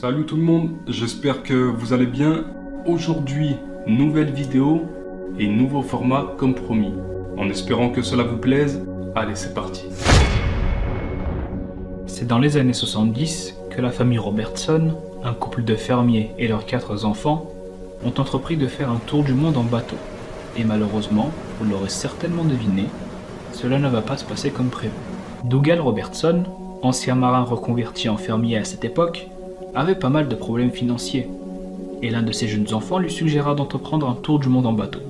Salut tout le monde, j'espère que vous allez bien. Aujourd'hui, nouvelle vidéo et nouveau format comme promis. En espérant que cela vous plaise, allez c'est parti. C'est dans les années 70 que la famille Robertson, un couple de fermiers et leurs 4 enfants, ont entrepris de faire un tour du monde en bateau. Et malheureusement, vous l'aurez certainement deviné, cela ne va pas se passer comme prévu. Dougal Robertson, ancien marin reconverti en fermier à cette époque, avait pas mal de problèmes financiers, et l'un de ses jeunes enfants lui suggéra d'entreprendre un tour du monde en bateau.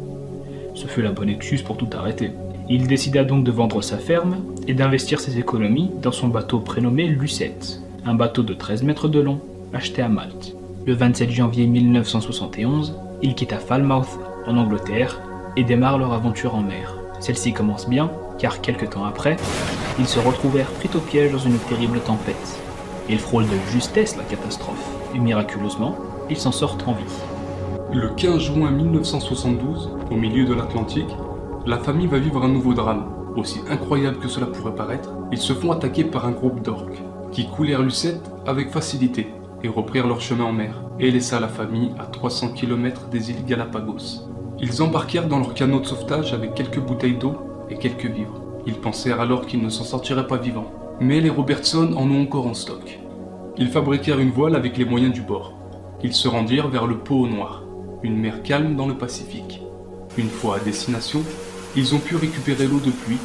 Ce fut la bonne excuse pour tout arrêter. Il décida donc de vendre sa ferme et d'investir ses économies dans son bateau prénommé Lucette, un bateau de 13 mètres de long, acheté à Malte. Le 27 janvier 1971, il quitta Falmouth en Angleterre et démarre leur aventure en mer. Celle-ci commence bien, car quelques temps après, ils se retrouvèrent pris au piège dans une terrible tempête. Ils frôlent de justesse la catastrophe, et miraculeusement, ils s'en sortent en vie. Le 15 juin 1972, au milieu de l'Atlantique, la famille va vivre un nouveau drame. Aussi incroyable que cela pourrait paraître, ils se font attaquer par un groupe d'orques, qui coulèrent Lucette avec facilité et reprirent leur chemin en mer, et laissa la famille à 300 km des îles Galapagos. Ils embarquèrent dans leur canot de sauvetage avec quelques bouteilles d'eau et quelques vivres. Ils pensèrent alors qu'ils ne s'en sortiraient pas vivants. Mais les Robertson en ont encore en stock. Ils fabriquèrent une voile avec les moyens du bord. Ils se rendirent vers le Pôle Noir, une mer calme dans le Pacifique. Une fois à destination, ils ont pu récupérer l'eau de pluie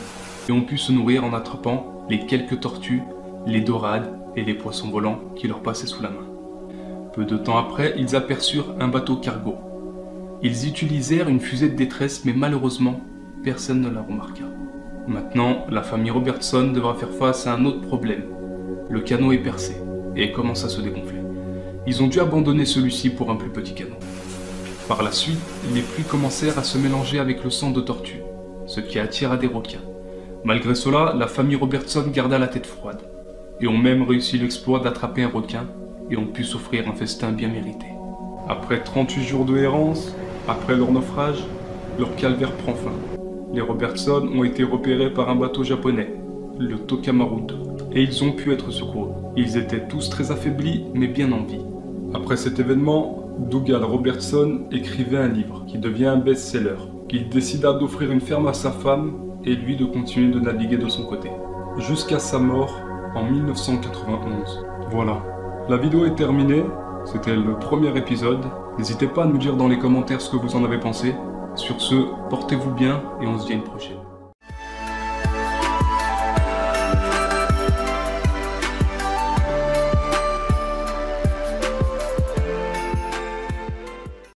et ont pu se nourrir en attrapant les quelques tortues, les dorades et les poissons volants qui leur passaient sous la main. Peu de temps après, ils aperçurent un bateau cargo. Ils utilisèrent une fusée de détresse, mais malheureusement, personne ne la remarqua. Maintenant, la famille Robertson devra faire face à un autre problème. Le canot est percé et commence à se dégonfler. Ils ont dû abandonner celui-ci pour un plus petit canot. Par la suite, les pluies commencèrent à se mélanger avec le sang de tortue, ce qui attira des requins. Malgré cela, la famille Robertson garda la tête froide et ont même réussi l'exploit d'attraper un requin et ont pu s'offrir un festin bien mérité. Après 38 jours de errance, après leur naufrage, leur calvaire prend fin. Les Robertson ont été repérés par un bateau japonais, le Tokamaru II, et ils ont pu être secourus. Ils étaient tous très affaiblis, mais bien en vie. Après cet événement, Dougal Robertson écrivait un livre qui devient un best-seller. Il décida d'offrir une ferme à sa femme et lui de continuer de naviguer de son côté, jusqu'à sa mort en 1991. Voilà, la vidéo est terminée, c'était le premier épisode. N'hésitez pas à nous dire dans les commentaires ce que vous en avez pensé. Sur ce, portez-vous bien et on se dit à une prochaine.